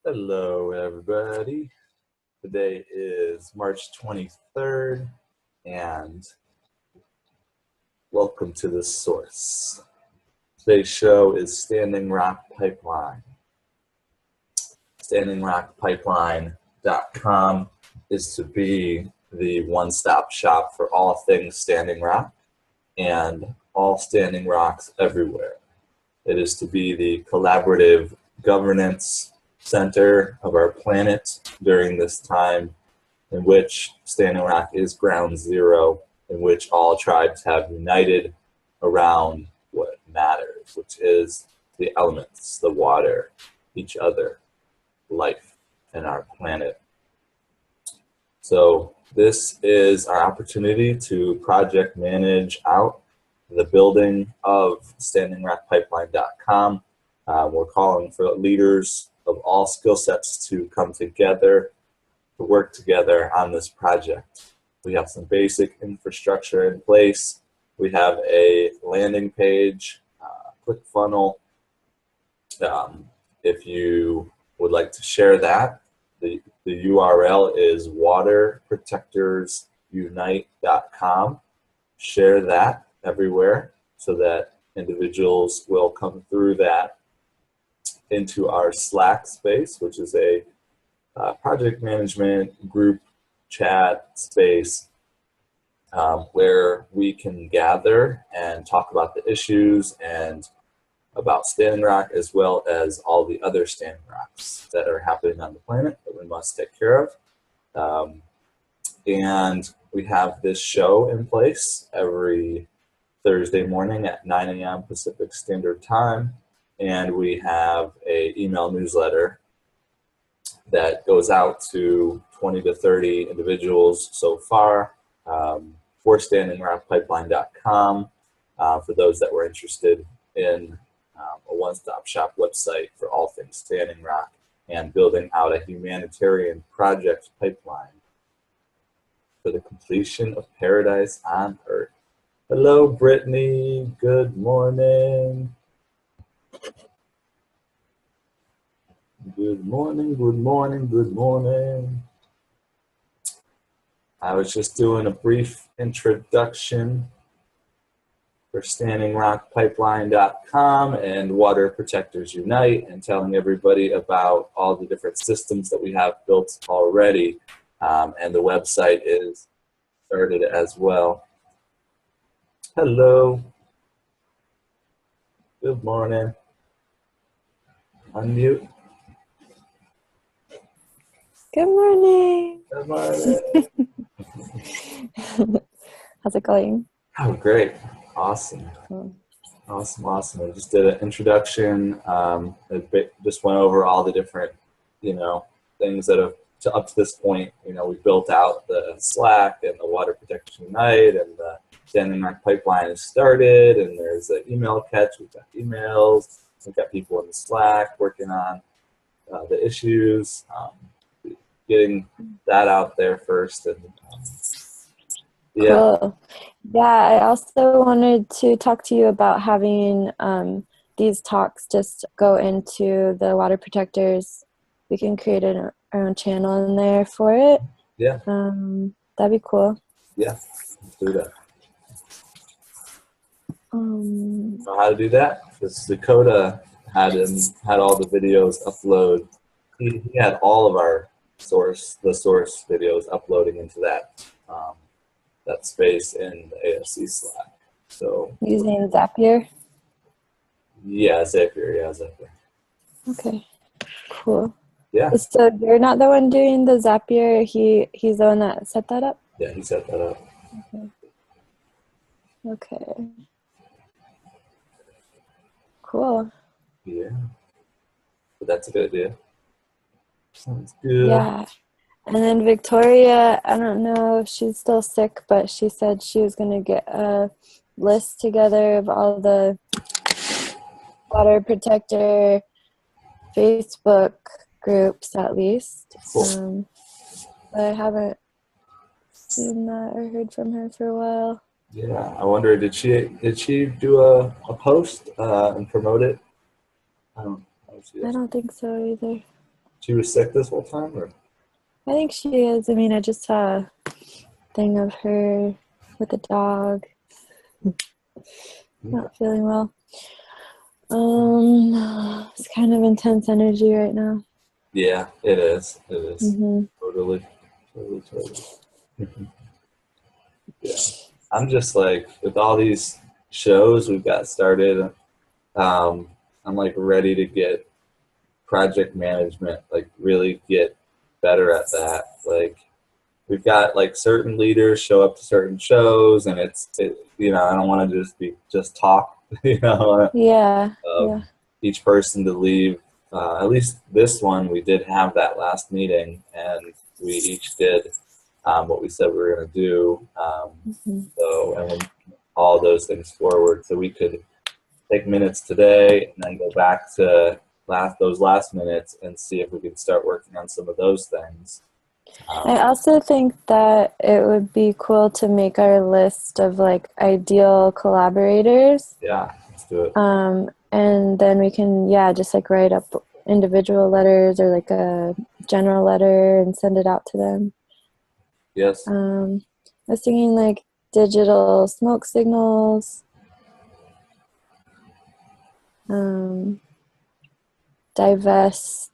Hello, everybody. Today is March 23rd, and welcome to The Source. Today's show is Standing Rock Pipeline. StandingRockPipeline.com is to be the one-stop shop for all things Standing Rock and all Standing Rocks everywhere. It is to be the collaborative governance center of our planet during this time in which Standing Rock is ground zero, in which all tribes have united around what matters, which is the elements, the water, each other, life, and our planet. So this is our opportunity to project manage out the building of StandingRockPipeline.com. We're calling for leaders of all skill sets to come together, to work together on this project. We have some basic infrastructure in place. We have a landing page, ClickFunnels. If you would like to share that, the URL is waterprotectorsunite.com. Share that everywhere so that individuals will come through that into our Slack space, which is a project management group chat space where we can gather and talk about the issues and about Standing Rock, as well as all the other Standing Rocks that are happening on the planet that we must take care of. And we have this show in place every Thursday morning at 9 a.m. Pacific Standard Time. And we have an email newsletter that goes out to 20 to 30 individuals so far for StandingRockPipeline.com for those that were interested in a one-stop shop website for all things Standing Rock and building out a humanitarian project pipeline for the completion of paradise on Earth. Hello, Brittany. Good morning. Good morning, good morning, good morning. I was just doing a brief introduction for StandingRockPipeline.com and Water Protectors Unite and telling everybody about all the different systems that we have built already. And the website is started as well. Hello. Good morning. Unmute. Good morning. Good morning. How's it going? Oh, great. Awesome. Cool. Awesome. I just did an introduction. Just went over all the different, things that have up to this point. We built out the Slack and the Water Protection Unite, and the Standing Rock Pipeline is started, and there's an email catch. We've got emails. We've got people in the Slack working on the issues. Getting that out there first, and yeah. Cool. Yeah, I also wanted to talk to you about having these talks just go into the water protectors. We can create our own channel in there for it. Yeah. That'd be cool. Yeah, let's do that. Know how to do that? Because Dakota had all the videos upload. He had all of our source videos uploading into that space in the ASC Slack. So using Zapier? Yeah, Zapier. Okay, cool. Yeah. So you're not the one doing the Zapier, he's the one that set that up? Yeah, he set that up. Okay. Cool. Yeah. But that's a good idea. Sounds good. Yeah. And then Victoria, I don't know if she's still sick, but she said she was going to get a list together of all the water protector Facebook groups at least. Cool. But I haven't seen that or heard from her for a while. Yeah, I wonder, did she do a post and promote it? I don't think so either. She was sick this whole time, or? I think she is. I mean, I just saw a thing of her with a dog. Not feeling well. It's kind of intense energy right now. Yeah, it is. It is. Mm-hmm. Totally. Mhm. Yeah. I'm just like, with all these shows we've got started, I'm like ready to get project management, like really get better at that. Like, we've got like certain leaders show up to certain shows, and I don't want to just be just talk, Yeah, um, yeah. each person to leave. At least this one, we did have that last meeting, and we each did what we said we were going to do. Mm-hmm. So, and we're all those things forward, so we could take minutes today and then go back to those last minutes and see if we could start working on some of those things. I also think that it would be cool to make our list of like ideal collaborators. Yeah, let's do it. And then we can, yeah, just like write up individual letters or like a general letter and send it out to them. Yes. I was thinking like digital smoke signals, divest,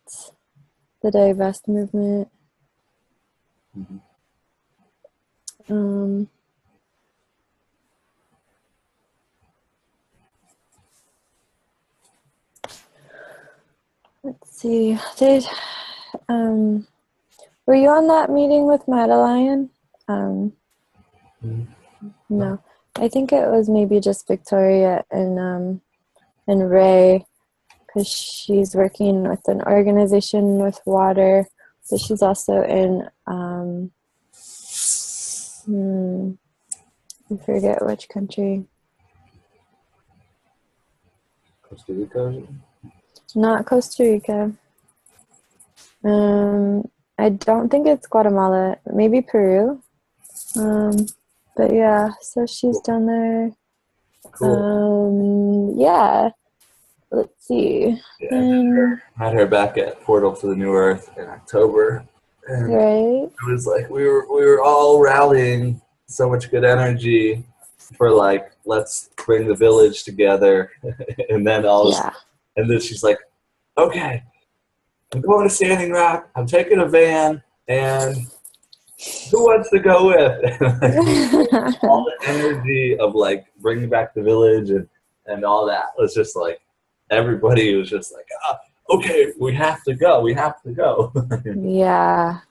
the divest movement. Mm-hmm. Let's see. Were you on that meeting with Madeline? No. I think it was maybe just Victoria and Ray, because she's working with an organization with water, but she's also in I forget which country. Costa Rica. Not Costa Rica. I don't think it's Guatemala. Maybe Peru. But yeah, so she's down there. Cool. Yeah. Let's see. Yeah, I had her back at Portal to the New Earth in October, and Right. it was like we were all rallying so much good energy for like, let's bring the village together, and then and then she's like, okay, I'm going to Standing Rock. I'm taking a van, and who wants to go with? All the energy of like bringing back the village and all that was just like, everybody was just like, okay, we have to go. We have to go. Yeah.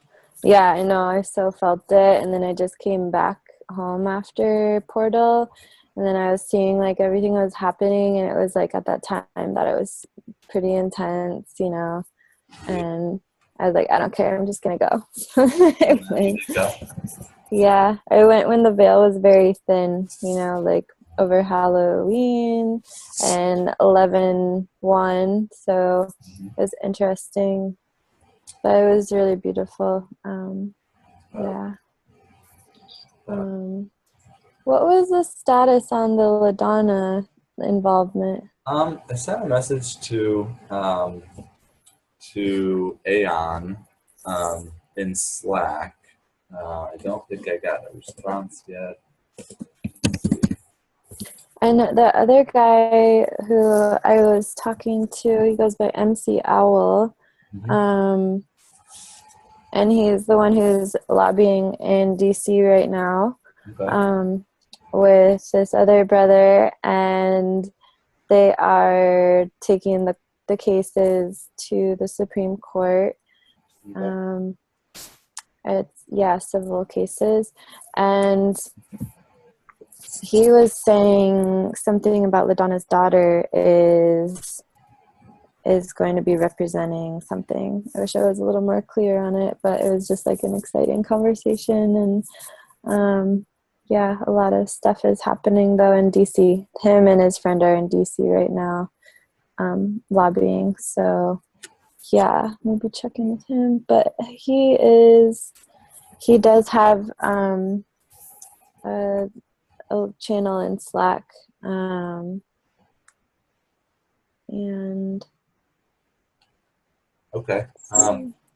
Yeah, I know. I so felt it. And then I just came back home after Portal. And then I was seeing like everything that was happening. And it was like at that time that it was pretty intense, And I was like, I don't care. I'm just going to go. I went. Yeah. I went when the veil was very thin, like over Halloween and 11/1. So it was interesting. But it was really beautiful. Yeah. What was the status on the LaDonna involvement? I sent a message to Aeon in Slack. I don't think I got a response yet. And the other guy who I was talking to, he goes by MC Owl. Mm-hmm. And he's the one who's lobbying in DC right now. Okay. With this other brother, and they are taking the cases to the Supreme Court. Okay. It's civil cases, and he was saying something about LaDonna's daughter is going to be representing something. I wish I was a little more clear on it, but it was just like an exciting conversation. And a lot of stuff is happening though in DC. Him and his friend are in DC right now, lobbying. So yeah, maybe check in with him. But he does have a channel in Slack, and Okay.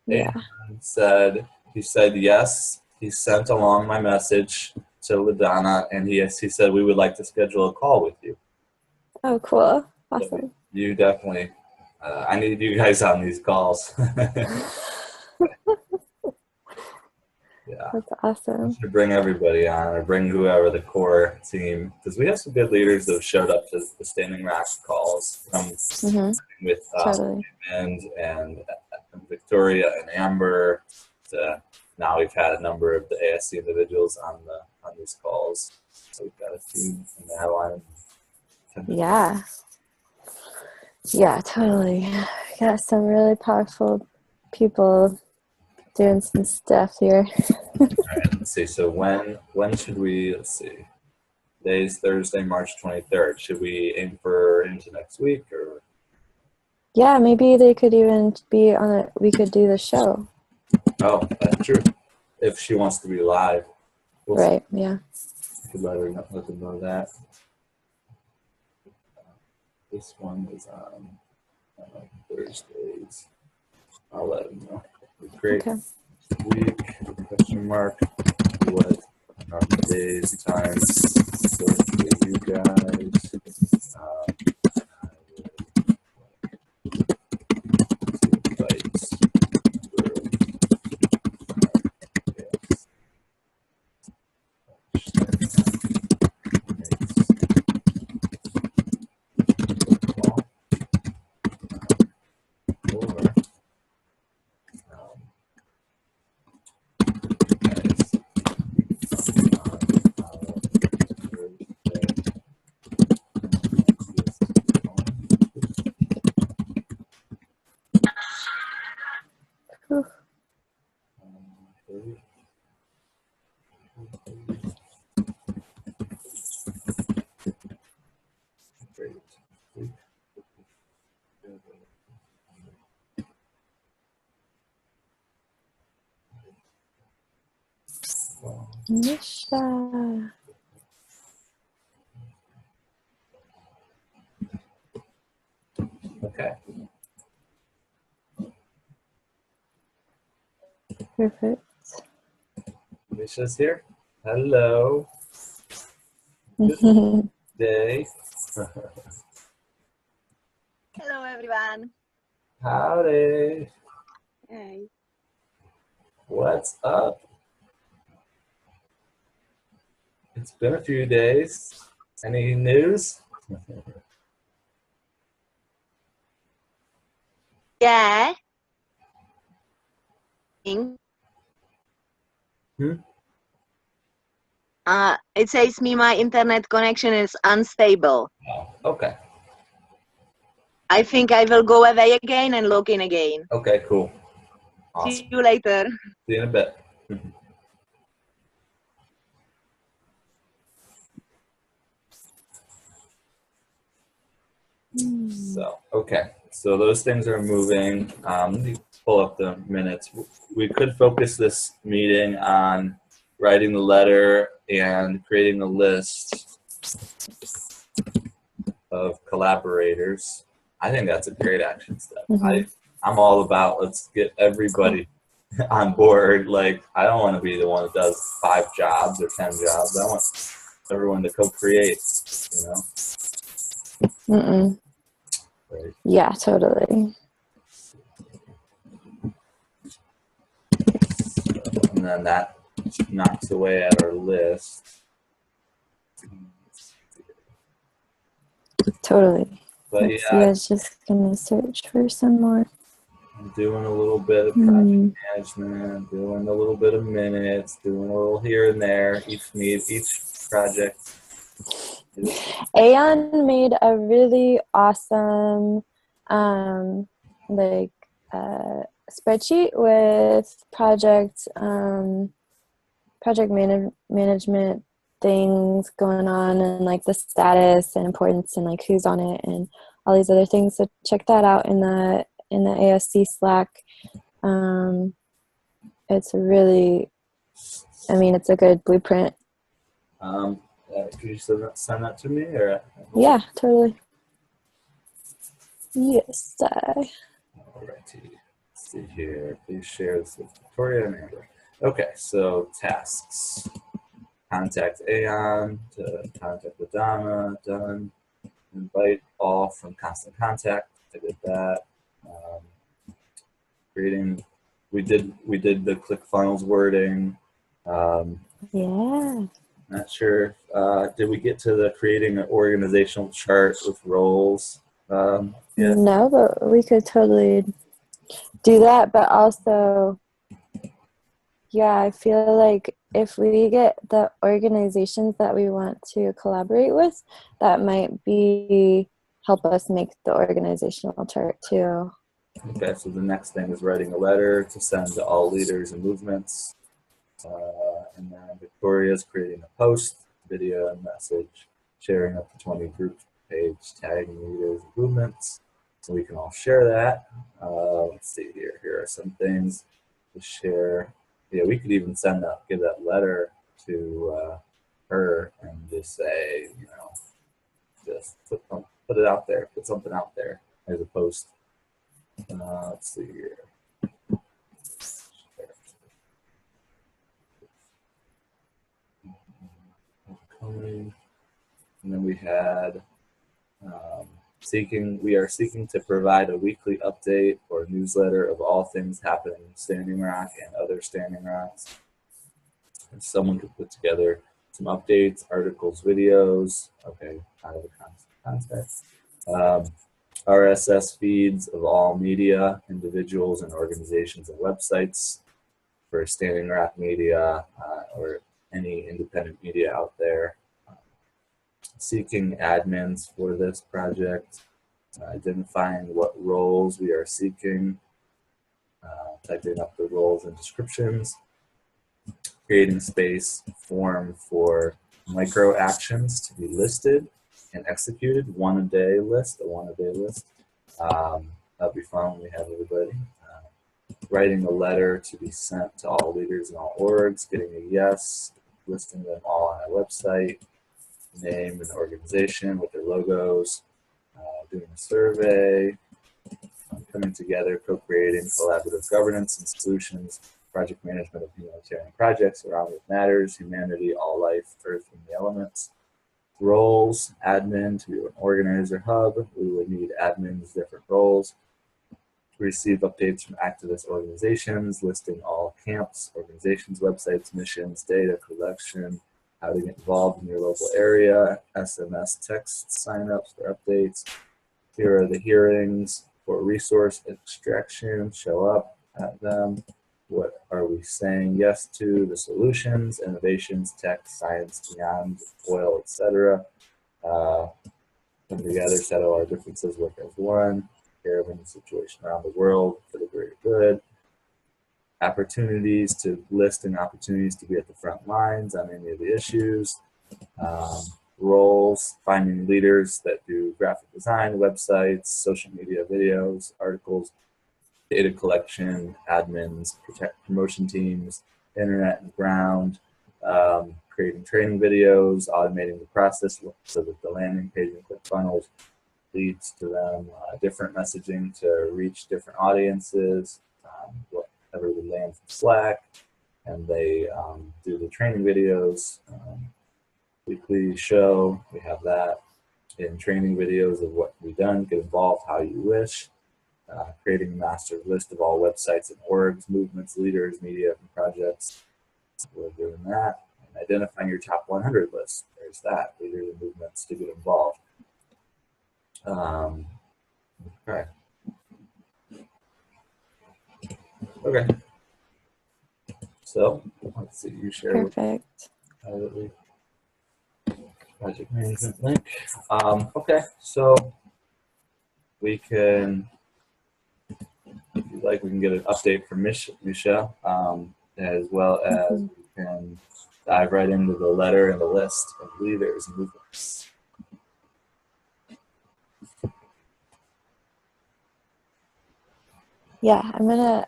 Yeah. Adrian said, he said yes. He sent along my message to LaDonna, and he said we would like to schedule a call with you. Oh, cool. So Awesome. you definitely, I need you guys on these calls. Yeah. That's I awesome. should bring everybody on, or bring whoever the core team, because we have some good leaders that have showed up to the Standing Rock calls. Mm-hmm. With Totally. and Victoria and Amber. Now we've had a number of the ASC individuals on these calls. So we've got a team in the headline. Yeah. Yeah, totally. Got some really powerful people doing some stuff here. All right, let's see. So when should we? Let's see. Today's Thursday, March 23rd. Should we aim for into next week or? Yeah, maybe they could even be on it. We could do the show. Oh, that's true. If she wants to be live, we'll Right. Yeah. could let them know that. This one is on Thursdays. I'll let them know. Great. Okay. Week, question mark. What are today's times for you guys? Whew. Nisha. Okay. Perfect. Misha's here. Hello. Hello, Day. Hello, everyone. Howdy. Hey. What's up? It's been a few days. Any news? Yeah. Hmm? It says me my internet connection is unstable. Oh, okay. I think I will go away again and log in again. Okay, cool. Awesome. See you later. See you in a bit. So, okay. So those things are moving. Let me pull up the minutes. We could focus this meeting on writing the letter and creating a list of collaborators. I think that's a great action step. I'm all about let's get everybody on board. Like, I don't want to be the one that does 5 jobs or 10 jobs. I want everyone to co-create, you know? Right. Yeah, totally. And then that knocks away at our list. Totally. But Let's yeah, see, I was just gonna search for some more. I'm doing a little bit of project management, doing a little bit of minutes, doing a little here and there, each project. Aeon made a really awesome spreadsheet with project management things going on, and like the status and importance and like who's on it and all these other things. So check that out in the ASC Slack. It's really, I mean, it's a good blueprint. Could you send that to me? Or? Yeah, totally. Yes, Alrighty. Let's see here. Please share this with Victoria and Amber. Okay, so tasks. Contact Aon to contact Adana, done. Invite all from constant contact. I did that. Creating, we did the ClickFunnels wording. Yeah. Not sure. Did we get to the creating an organizational chart with roles? Yeah. No, but we could totally do that. But also, yeah, I feel like if we get the organizations that we want to collaborate with, that might be help us make the organizational chart too. Okay, so the next thing is writing a letter to send to all leaders and movements. And then Victoria's creating a post, video, and message, sharing up to 20 group page, tagging leaders and movements. So we can all share that. Let's see here. Here are some things to share. Yeah, we could even give that letter to her and just say, you know, just put it out there, put something out there as a post. Let's see here. And then we had we are seeking to provide a weekly update or newsletter of all things happening in Standing Rock and other Standing Rocks. And someone could put together some updates, articles, videos. Okay, out of the context. RSS feeds of all media, individuals and organizations and websites for Standing Rock Media or any independent media out there. Seeking admins for this project, identifying what roles we are seeking, typing up the roles and descriptions, creating space form for micro actions to be listed and executed, a one-a-day list. That'll be fun when we have everybody. Writing a letter to be sent to all leaders and all orgs, getting a yes, listing them all on our website, name and organization with their logos, doing a survey, coming together, co-creating collaborative governance and solutions, project management of humanitarian projects around what matters, humanity, all life, earth, and the elements. Roles, admin to be an organizer hub. We would need admins, different roles. Receive updates from activist organizations, listing all camps, organizations, websites, missions, data collection, how to get involved in your local area, SMS text signups for updates. Here are the hearings for resource extraction. Show up at them. What are we saying yes to? The solutions, innovations, tech, science, beyond oil, etc. Come together, settle our differences, work as one. Care of any situation around the world for the greater good. Opportunities to list and opportunities to be at the front lines on any of the issues. Roles, finding leaders that do graphic design, websites, social media videos, articles, data collection, admins, promotion teams, internet and ground, creating training videos, automating the process so that the landing page and ClickFunnels leads to them, different messaging to reach different audiences, whatever we land from Slack, and they do the training videos, weekly show, we have that, in training videos of what we've done, get involved how you wish, creating a master list of all websites and orgs, movements, leaders, media, and projects, we're doing that, and identifying your top 100 list, there's that, leaders and movements to get involved. Okay. Okay. So let's see. You share. Perfect. Privately. Project management link. Okay. So we can, if you like, we can get an update from Misha, as well as we can dive right into the letter and the list of leaders and movements. Yeah, I'm gonna,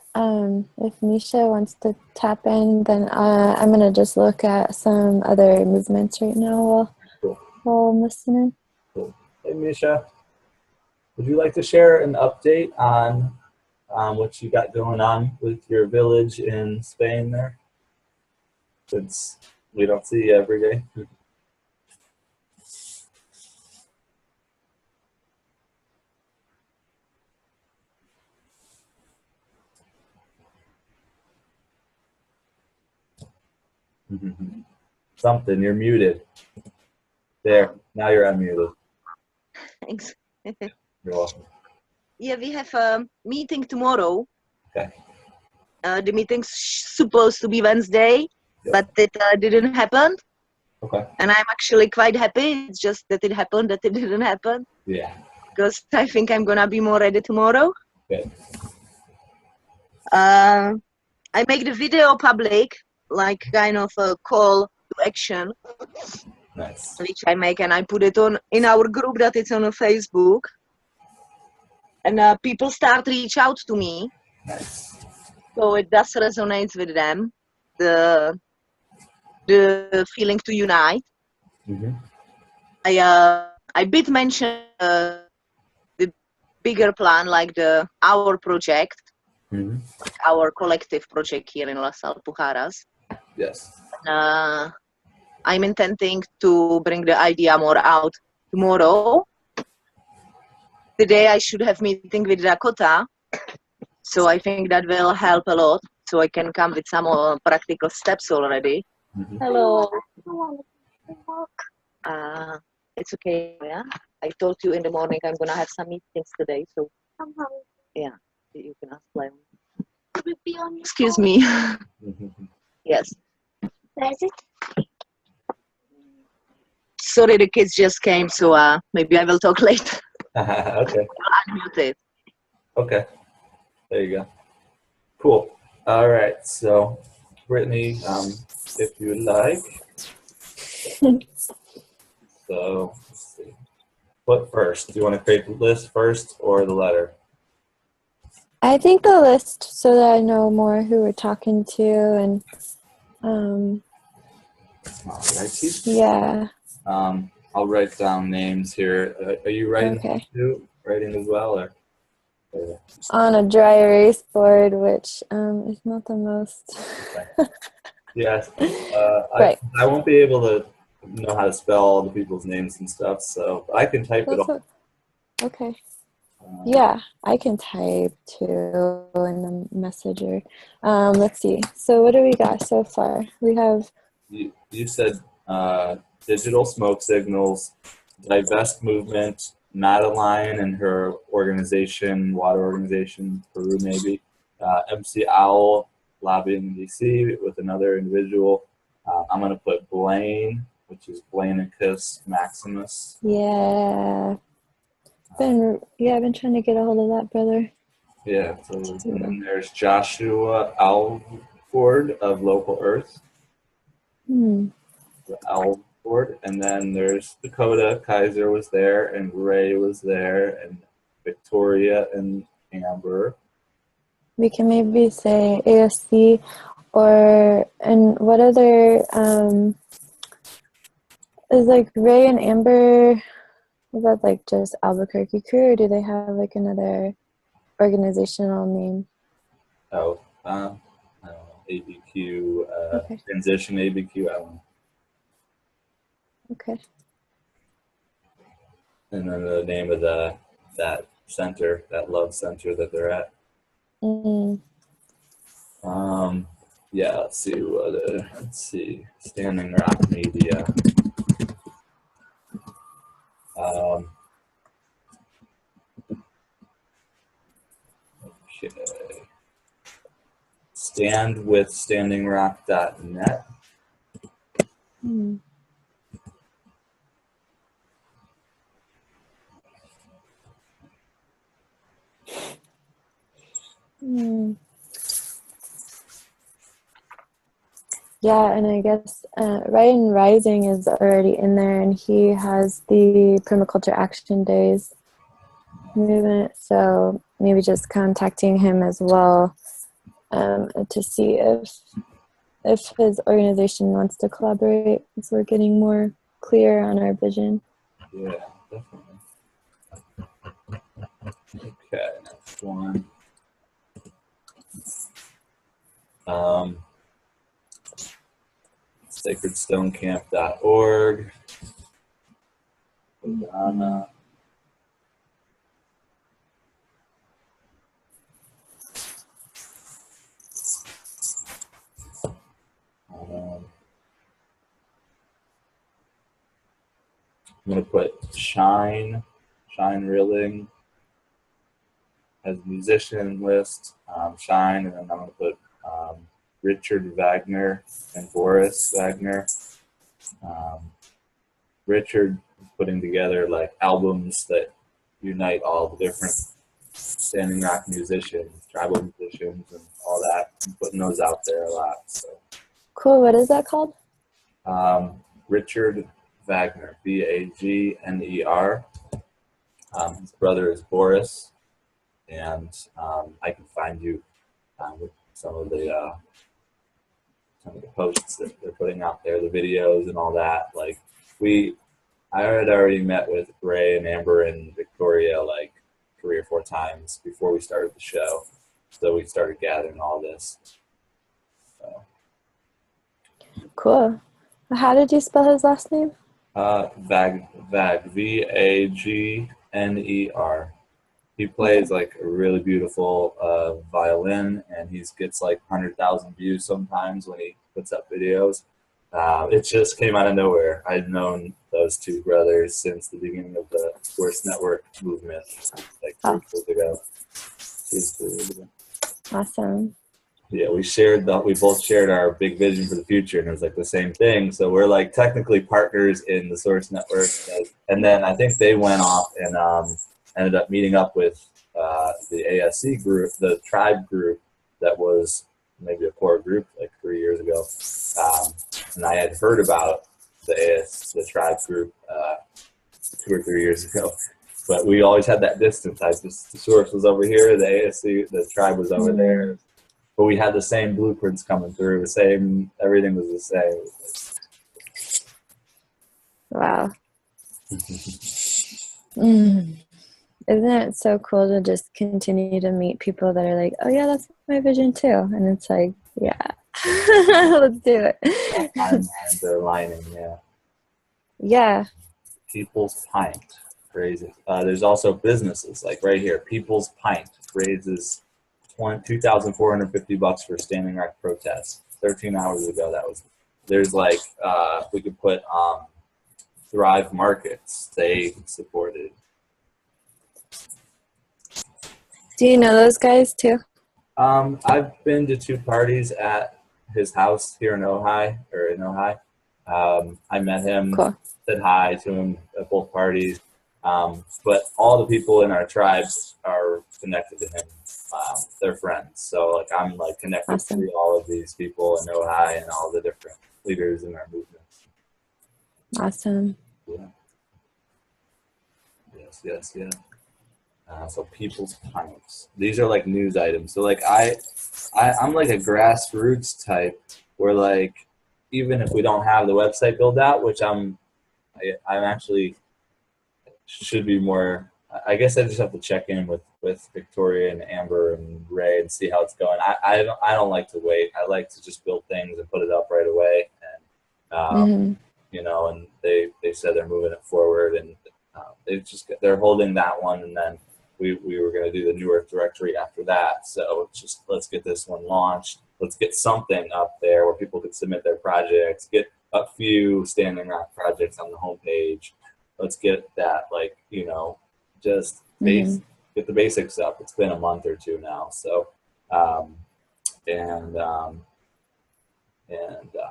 if Misha wants to tap in, then I'm gonna just look at some other movements right now while I'm listening. Cool. Hey, Misha, would you like to share an update on what you got going on with your village in Spain there, since we don't see you every day. Something, you're muted. There, now you're unmuted. Thanks. You're welcome. Yeah, we have a meeting tomorrow. Okay. The meeting's supposed to be Wednesday, but it didn't happen. Okay. And I'm actually quite happy. It's just that it happened, that it didn't happen. Yeah. Because I think I'm gonna be more ready tomorrow. Good. I make the video public, like kind of a call to action. Nice. Which I make, and I put it on in our group that it's on Facebook. And people start reach out to me. Nice. So it does resonate with them, the feeling to unite. Mm-hmm. I did mention the bigger plan, like our project, Mm-hmm. our collective project here in Las Alpujarras. Yes. I'm intending to bring the idea more out tomorrow. Today I should have meeting with Dakota, so I think that will help a lot. So I can come with some practical steps already. Mm-hmm. Hello. It's okay, yeah? I told you in the morning I'm gonna have some meetings today, so yeah, you can ask Lion. Excuse me. Yes. Where is it? Sorry, the kids just came, so maybe I will talk later. Okay. Unmute it. Okay. There you go. Cool. All right. So, Brittany, if you like. So, let's see. What first? Do you want to create the list first or the letter? I think the list so that I know more who we're talking to and All right. yeah. I'll write down names here. Are you writing Okay. too? Writing as well, or? On a dry erase board, which is not the most. Yes. Right. I won't be able to know how to spell all the people's names and stuff, so I can type it all. Okay. Yeah, I can type too in the messenger. Let's see. So what do we got so far? We have. You said digital smoke signals, divest movement, Madeline and her organization, water organization, Peru maybe, MC Owl lobbying in DC with another individual. I'm going to put Blaine, which is Blainicus Maximus. Yeah. I've been trying to get a hold of that brother. Yeah, so, and then there's Joshua Alford of Local Earth. The Alford, and then there's Dakota Kaiser was there, and Ray was there, and Victoria and Amber. We can maybe say ASC and what other is like Ray and Amber. Is that like just Albuquerque crew, or do they have like another organizational name? Oh, I don't know, ABQ, Okay. Transition ABQ, I don't know. Okay. And then the name of that center, that love center that they're at. Yeah, let's see, Standing Rock Media. Okay. Standwithstandingrock.net. Yeah, and I guess Ryan Rising is already in there, and he has the Permaculture Action Days movement, so maybe just contacting him as well to see if his organization wants to collaborate, so we're getting more clear on our vision. Yeah, definitely. Okay, next one. Um, sacredstonecamp.org. Madonna. I'm going to put Shine Reeling as a musician list, Shine, and then I'm going to put Richard Wagner and Boris Wagner. Richard is putting together like albums that unite all the different Standing Rock musicians, tribal musicians, and all that. I'm putting those out there a lot. So. Cool. What is that called? Richard Wagner, Wagner. His brother is Boris, and I can find you with some of the posts that they're putting out there, the videos and all that. Like I had already met with Ray and Amber and Victoria like 3 or 4 times before we started the show, so we started gathering all this. So. Cool. How did you spell his last name? Vagner, Vagner. He plays like a really beautiful violin, and he gets like 100,000 views sometimes when he puts up videos. It just came out of nowhere. I'd known those 2 brothers since the beginning of the Source Network movement, like 3 years ago. Awesome. Yeah, we both shared our big vision for the future, and it was like the same thing. So we're like technically partners in the Source Network, and then I think they went off and ended up meeting up with the ASC group, the tribe group that was maybe a core group like 3 years ago, and I had heard about the tribe group 2 or 3 years ago. But we always had that distance. The Source was over here, the ASC, the tribe was over there. But we had the same blueprints coming through, everything was the same. Wow. Isn't it so cool to just continue to meet people that are like, oh yeah, that's my vision too. And it's like, yeah, let's do it. And they're aligning, yeah. Yeah. People's Pint raises. There's also businesses like right here. People's Pint raises $2,450 for Standing Rock protests. 13 hours ago, that was. There's like we could put Thrive Markets. They supported. Do you know those guys too? I've been to 2 parties at his house here in Ojai. I met him, cool. Said hi to him at both parties. But all the people in our tribes are connected to him. They're friends. So like I'm like connected to all of these people in Ojai and all the different leaders in our movement. Awesome. Yeah. Yes. So People's Pints. These are like news items. So like I'm like a grassroots type where like even if we don't have the website built out, which I'm actually should be more. I guess I just have to check in with Victoria and Amber and Ray and see how it's going. I don't like to wait. I like to just build things and put it up right away. And you know, and they said they're moving it forward, and they're holding that one, and then we were going to do the New Earth directory after that. So just let's get this one launched. Let's get something up there where people can submit their projects. Get a few Standing Rock projects on the homepage. Let's get that, like, you know, just get the basics up. It's been a month or 2 now, so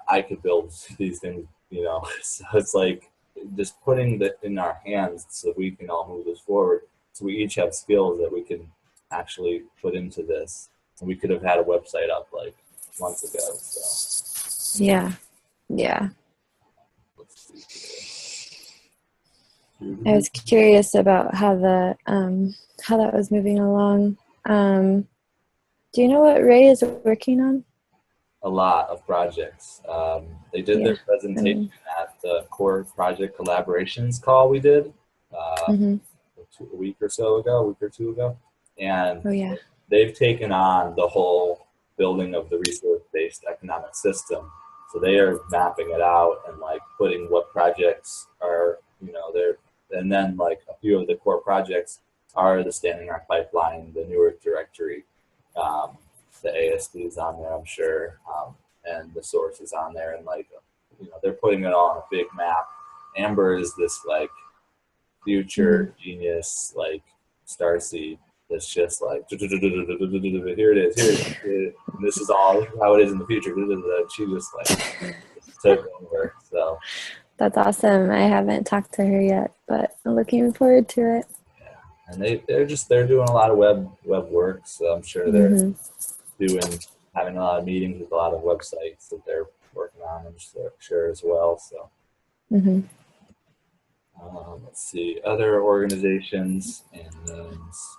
I could build these things, you know. So it's like just putting that in our hands so we can all move this forward. So we each have skills that we can actually put into this. And we could have had a website up like months ago. So yeah. I was curious about how that was moving along. Do you know what Ray is working on? A lot of projects. They did their presentation at the core project collaborations call we did a week or 2 ago, and they've taken on the whole building of the resource-based economic system. So they are mapping it out and like putting what projects are, you know, there. And then like a few of the core projects are the Standing Rock Pipeline, the Newark Directory, the ASD is on there, I'm sure, and the source is on there, and like, you know, they're putting it all on a big map. Amber is this like future genius, like starseed that's just like, here it is, here. This is all how it is in the future. She just like took over. So That's awesome. I haven't talked to her yet, but I'm looking forward to it. yeah, and they're doing a lot of web work. So I'm sure they're having a lot of meetings with a lot of websites that they're working on. I'm sure as well. So. Let's see, other organizations and names.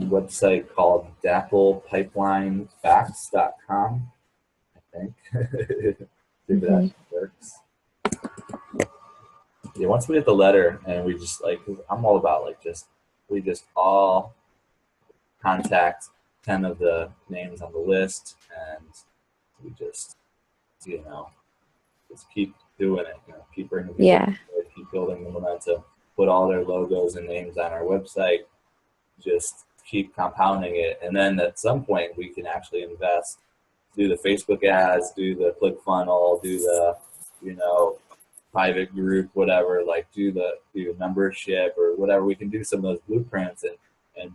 Website called dapplepiplinefacts.com, I think. See if that works. Yeah, once we get the letter and we just like, I'm all about like we just all contact 10 of the names on the list and we just, you know, just keep doing it, you know, keep bringing people forward, keep building the momentum, put all their logos and names on our website, just keep compounding it. And then at some point we can actually invest, do the Facebook ads, do the ClickFunnels, do the, you know, private group, whatever, like do membership or whatever. We can do some of those blueprints and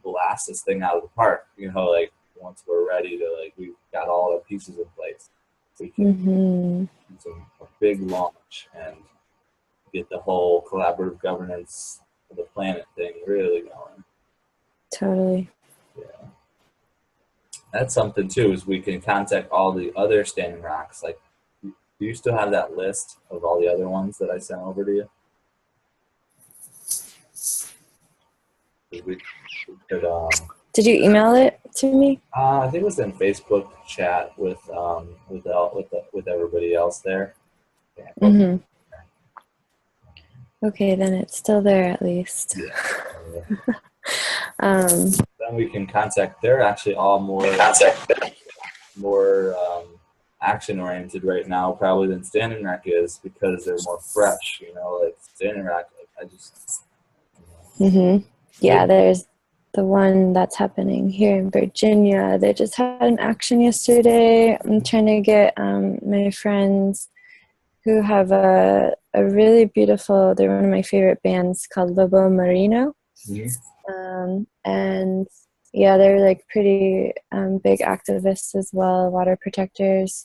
blast this thing out of the park, you know, like once we're ready to, like, we've got all the pieces in place, we can do a big launch and get the whole collaborative governance of the planet thing really going. Totally. Yeah. That's something too, is we can contact all the other Standing Rocks. Like, do you still have that list of all the other ones that I sent over to you? We could, did you email it to me? I think it was in Facebook chat with everybody else there. Yeah, Okay, then it's still there at least. Yeah. Then we can contact. They're actually all more action oriented right now, probably than Standing Rock is, because they're more fresh. You know, like Standing Rock. Like, I just. Yeah, there's the one that's happening here in Virginia. They just had an action yesterday. I'm trying to get my friends who have a really beautiful, they're one of my favorite bands called Lobo Marino. And yeah, they're like pretty big activists as well, water protectors.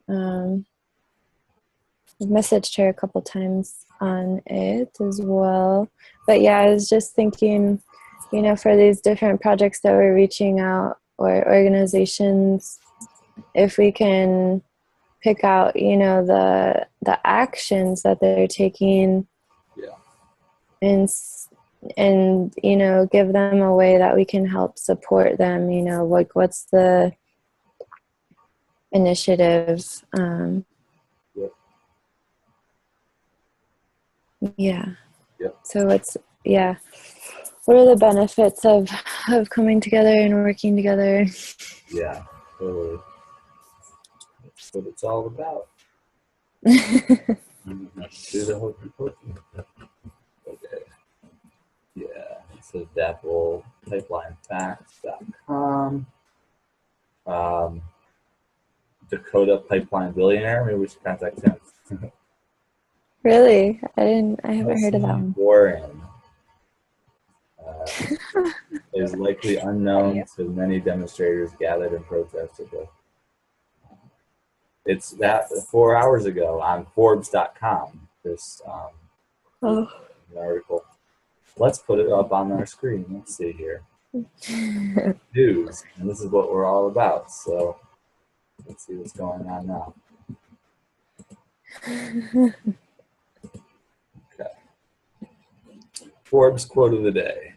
I've messaged her a couple times on it as well. But yeah, I was just thinking, you know, for these different projects that we're reaching out, or organizations, if we can pick out, you know, the actions that they're taking, and you know, give them a way that we can help support them, you know, like what's the initiative. So what are the benefits of coming together and working together? Yeah, totally. That's what it's all about. Okay. Yeah, so dapplepiplinefacts.com. Dakota Pipeline Billionaire, maybe we should contact him. Really? I haven't heard of that one. Warren is likely unknown to many demonstrators gathered and protested. It's that 4 hours ago on Forbes.com. This article. Let's put it up on our screen. Let's see here. News, and this is what we're all about. So let's see what's going on now. Okay. Forbes quote of the day.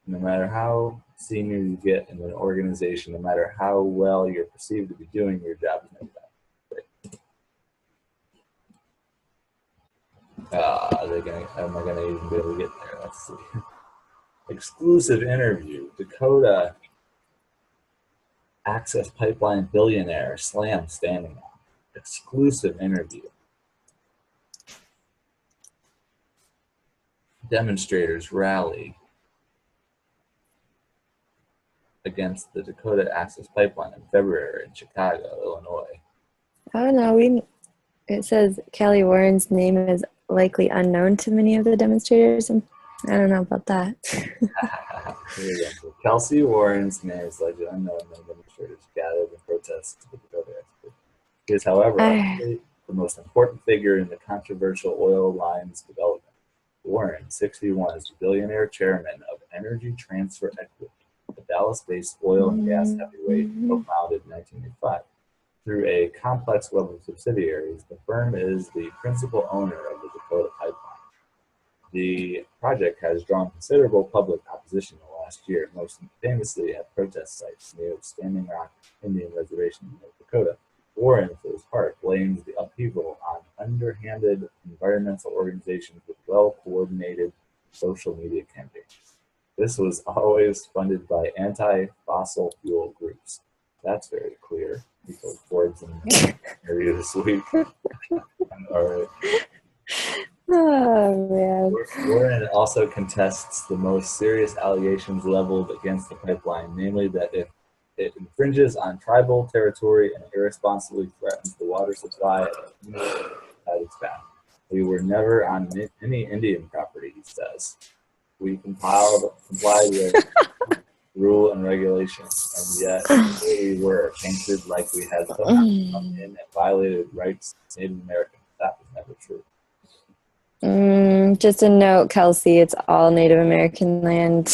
No matter how senior you get in an organization, no matter how well you're perceived to be doing your job, is never that great. Am I gonna even be able to get there? Let's see. Exclusive interview. Dakota Access Pipeline billionaire slam standing on. Exclusive interview. Demonstrators rally against the Dakota Access Pipeline in February in Chicago, Illinois. Oh no, it says Kelly Warren's name is likely unknown to many of the demonstrators, and I don't know about that. So Kelsey Warren's name is likely unknown among demonstrators gathered in protest to the Dakota Access. He is, however, the most important figure in the controversial oil lines development. Warren, 61, is the billionaire chairman of Energy Transfer Equity, a Dallas-based oil and gas heavyweight founded in 1985. Through a complex web of subsidiaries, the firm is the principal owner of the Dakota Pipeline. The project has drawn considerable public opposition in the last year, most famously at protest sites near the Standing Rock Indian Reservation in North Dakota. Warren, for his part, blames the upheaval on underhanded environmental organizations with well-coordinated social media campaigns. This was always funded by anti-fossil fuel groups. That's very clear. He told Forbes in an interview this week. All right. Oh man. Warren also contests the most serious allegations leveled against the pipeline, namely that if it infringes on tribal territory and irresponsibly threatens the water supply at its path. We were never on any Indian property, he says. We complied with rule and regulation, and yet we were painted like we had somehow come in and violated rights of Native Americans. That was never true. Just a note, Kelsey, it's all Native American land.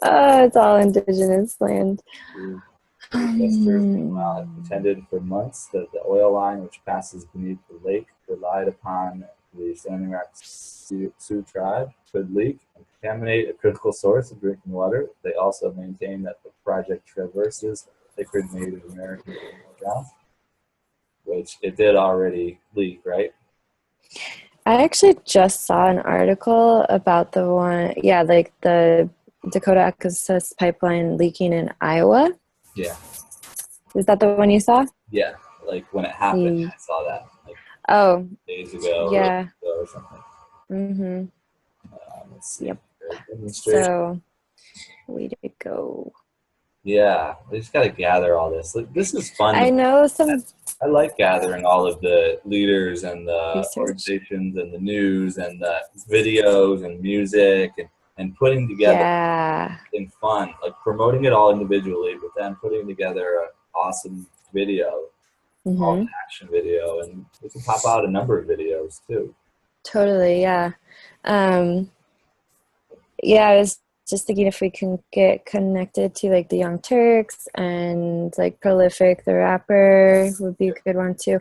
It's all indigenous land. Investors, meanwhile, have contended for months that the oil line, which passes beneath the lake, relied upon the Standing Rock Sioux tribe, could leak and contaminate a critical source of drinking water. They also maintain that the project traverses sacred Native American ground, which it did already leak, right? I actually just saw an article about the one, like the Dakota Access Pipeline leaking in Iowa. Yeah. Is that the one you saw? Yeah, like when it happened, I saw that. Like days ago. Yeah. Or something. Mm-hmm. Let's see. Yep. So, way to go. Yeah, we just got to gather all this. Like, this is fun. I know I like gathering all of the leaders and the research. Organizations and the news and the videos and music and putting together something fun, like promoting it all individually, but then putting together an awesome video, all action video, and we can pop out a number of videos too. Totally, yeah. I was just thinking if we can get connected to like the Young Turks and like Prolific the rapper would be a good one too.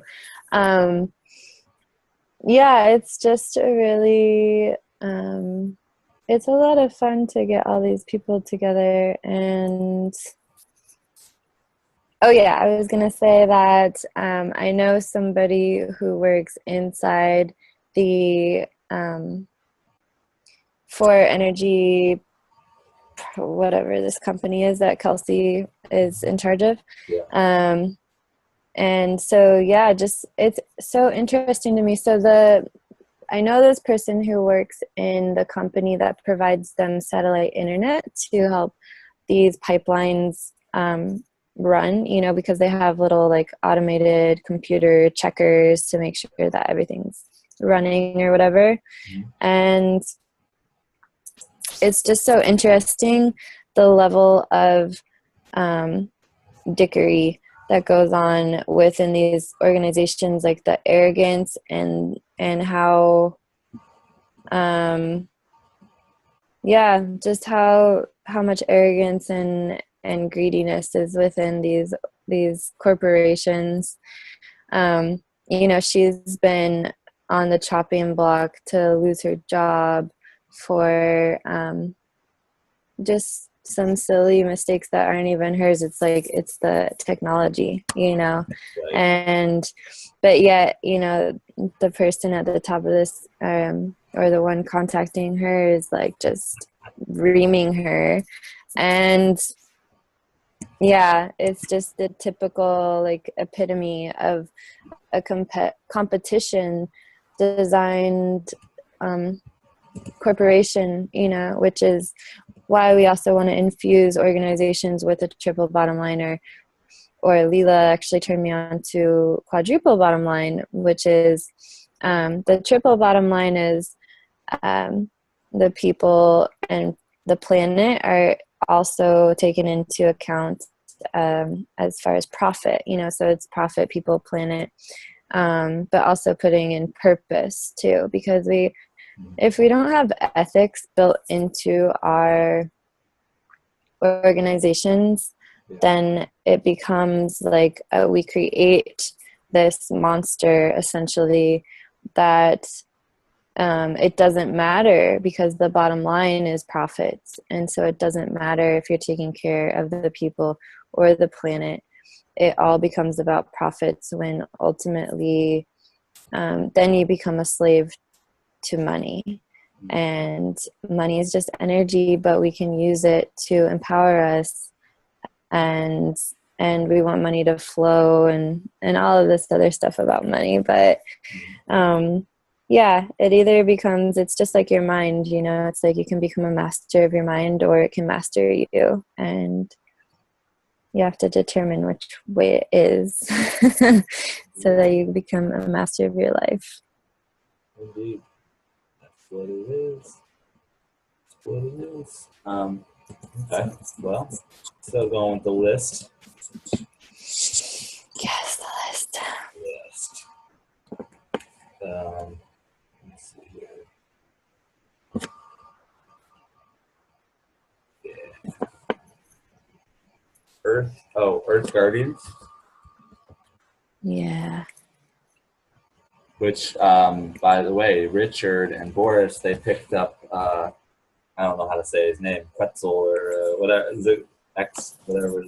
It's just a really it's a lot of fun to get all these people together. And I was gonna say that I know somebody who works inside the for energy, whatever this company is that Kelsey is in charge of. And so just it's so interesting to me. So I know this person who works in the company that provides them satellite internet to help these pipelines run, because they have little like automated computer checkers to make sure that everything's running or whatever. And it's just so interesting the level of dickery that goes on within these organizations, like the arrogance and how just how much arrogance and greediness is within these corporations. She's been on the chopping block to lose her job for just some silly mistakes that aren't even hers. It's like it's the technology, you know. Right. And but yet, you know, the person at the top of this or the one contacting her is like just reaming her. And yeah, it's just the typical like epitome of a competition designed corporation, you know, which is why we also want to infuse organizations with a triple bottom line, or Leela actually turned me on to quadruple bottom line, which is the triple bottom line is the people and the planet are also taken into account as far as profit, you know, so it's profit, people, planet, but also putting in purpose too, because if we don't have ethics built into our organizations, then it becomes like we create this monster essentially that it doesn't matter, because the bottom line is profits. And so it doesn't matter if you're taking care of the people or the planet. It all becomes about profits when ultimately then you become a slave to money. And money is just energy, but we can use it to empower us, and we want money to flow and all of this other stuff about money. But yeah, it either becomes, it's just like your mind, you know, it's like you can become a master of your mind or it can master you, and you have to determine which way it is so that you become a master of your life. Indeed. That's what it is. That's what it is. Okay, well, still going with the list. Yes, the list. List. Let's see here. Yeah. Earth Guardians. Yeah. Which, by the way, Richard and Boris, they picked up, I don't know how to say his name, Quetzal or whatever, is it X, whatever,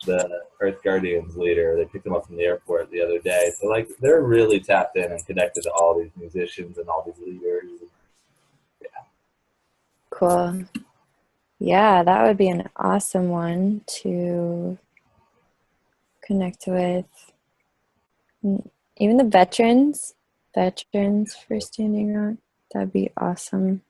the Earth Guardians leader. They picked him up from the airport the other day. So, like, they're really tapped in and connected to all these musicians and all these leaders. Yeah. Cool. Yeah, that would be an awesome one to connect with. Even the veterans for Standing Rock. That'd be awesome.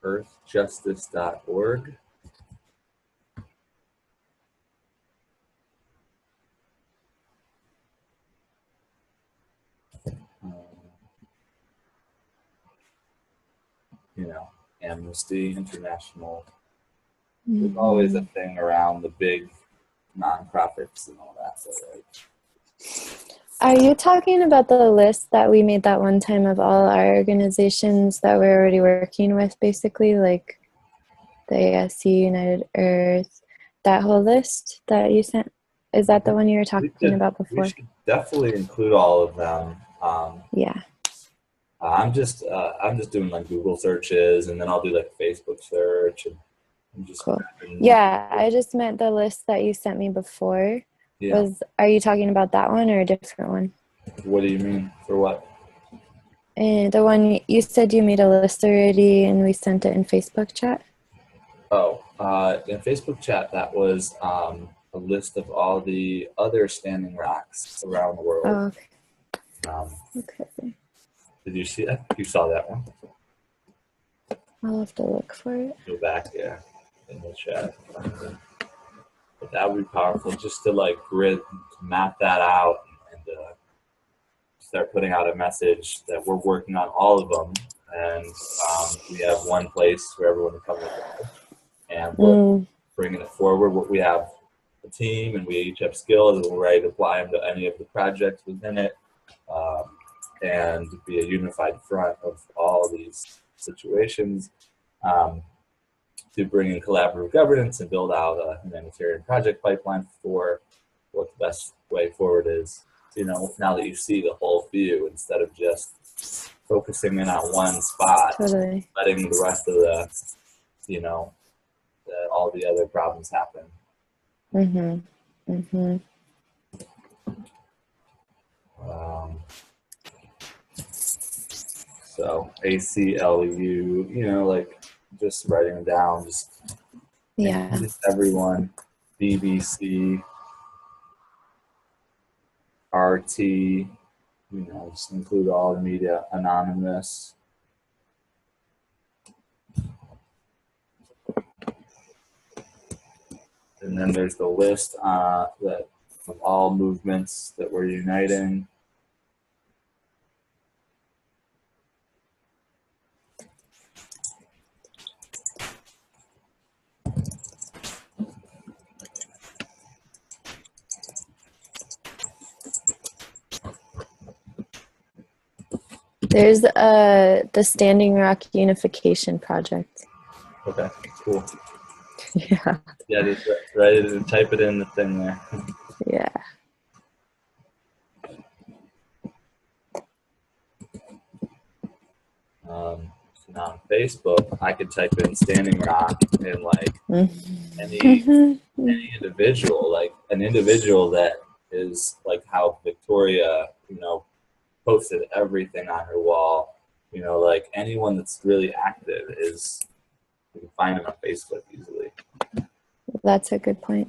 Earthjustice.org. You know, Amnesty International. There's always a thing around the big nonprofits and all that. So, right? Are you talking about the list that we made that one time of all our organizations that we're already working with, basically, like the ASC, United Earth, that whole list that you sent? Is that the one you were talking about before? We should definitely include all of them. Yeah. I'm just doing like Google searches, and then I'll do like a Facebook search, and I'm just cool. Yeah, I just meant the list that you sent me before. Yeah. Are you talking about that one or a different one? What do you mean? For what? And the one you said you made a list already, and we sent it in Facebook chat. Oh, in Facebook chat, that was a list of all the other Standing Rocks around the world. Oh, okay. Okay. Did you see that? You saw that one? I'll have to look for it. Go back, yeah, in the chat. But that would be powerful, just to like map that out and start putting out a message that we're working on all of them, and we have one place where everyone can come together, and we're bringing it forward. We have a team, and we each have skills, and we're ready to apply them to any of the projects within it, and be a unified front of all these situations. to bring in collaborative governance and build out a humanitarian project pipeline for what the best way forward is. Now that you see the whole view, instead of just focusing in on one spot, Totally. letting the rest of the, all the other problems happen. So ACLU, like just writing it down, just everyone, BBC, RT, just include all the media, anonymous. And then there's the list of all movements that we're uniting. There's the Standing Rock Unification Project. Okay, cool. Yeah. Yeah, just write it and type it in the thing there. Yeah. So now on Facebook, I could type in Standing Rock and like any individual, like an individual that is like how Victoria, posted everything on her wall. Like anyone that's really active is, you can find them on Facebook easily. That's a good point.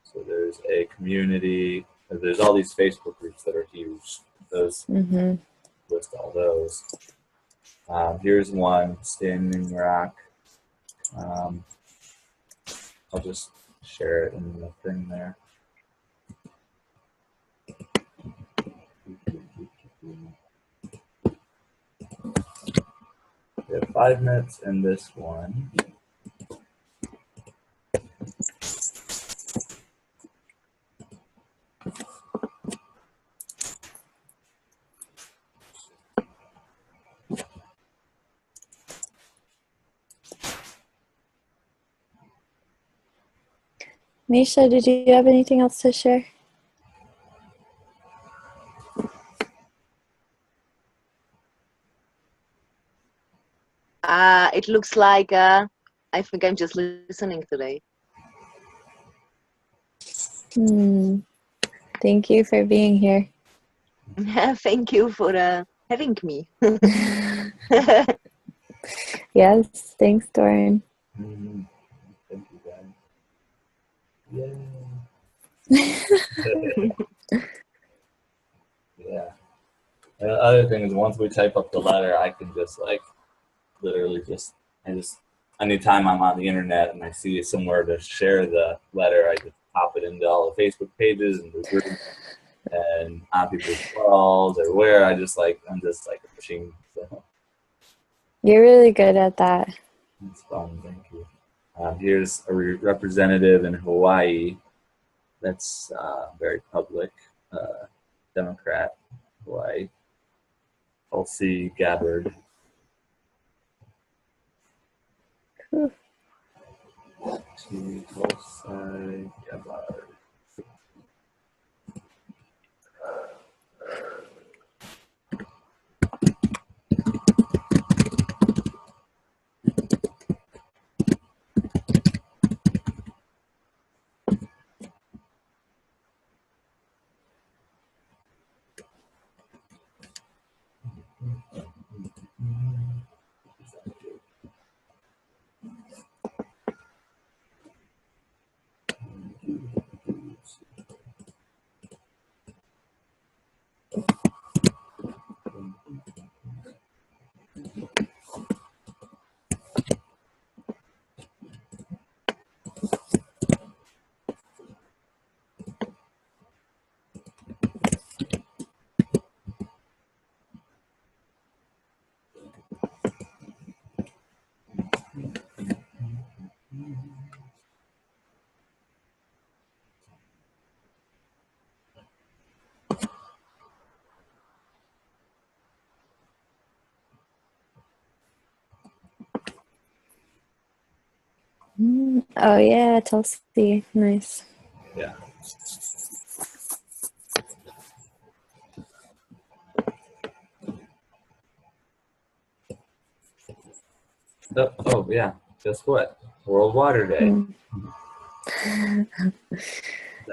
So there's a community. There's all these Facebook groups that are huge. Those list all those. Here's one, Standing Rock. I'll just share it in the thing there. We have 5 minutes in this one. Misha, did you have anything else to share? It looks like I think I'm just listening today. Thank you for being here. Thank you for having me. Yes, thanks, Doran. Thank you, guys. Yeah. And the other thing is, once we type up the letter, I can just like literally anytime I'm on the internet and I see somewhere to share the letter, I just pop it into all the Facebook pages and the groups and on people's walls or where I'm just like a machine. So You're really good at that. it's fun. Thank you. Here's a representative in Hawaii. That's very public. Democrat, Hawaii. Tulsi Gabbard. Tulsi Gabbard. Oh yeah, Tulsi. Nice. Yeah. Oh yeah. Guess what? World Water Day.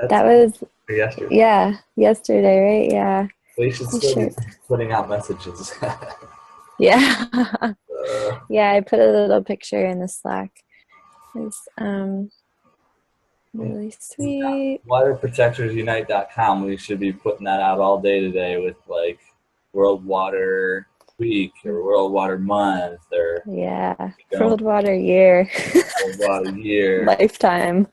That was yesterday. Yeah, yesterday, right? Yeah. We should still be putting out messages. Yeah. Yeah, I put a little picture in the Slack. It's really sweet. Waterprotectorsunite.com. We should be putting that out all day today with like World Water Week or World Water Month or World Water Year. World Water Year. Lifetime.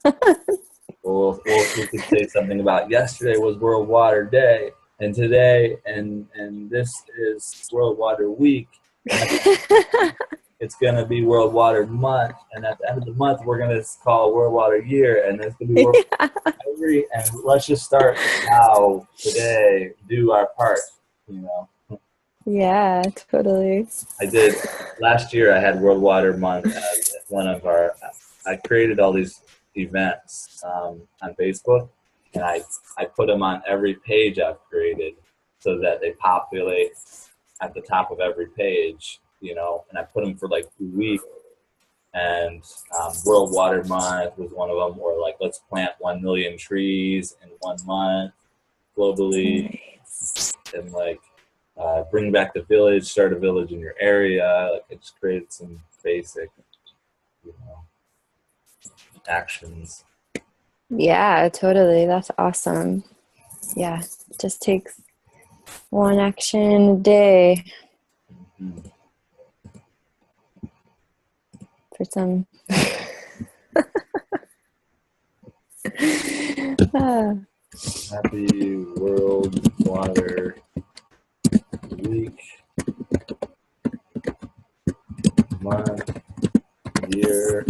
We could say something about yesterday was World Water Day, and today and this is World Water Week. It's gonna be World Water Month, and at the end of the month we're gonna call World Water Year, and it's gonna be World Water. And let's just start now, today, do our part, you know. Yeah, totally. I did last year. I had World Water Month as one of our. I created all these events on Facebook, and I put them on every page I've created so that they populate at the top of every page, you know. And I put them for like 2 weeks. And World Water Month was one of them, or like let's plant 1 million trees in 1 month globally. Nice. And like bring back the village, start a village in your area. Like I just created some basic, you know, actions. Yeah, totally. That's awesome. Yeah, it just takes one action a day. Mm-hmm. For some. Happy World Water Week, month, year.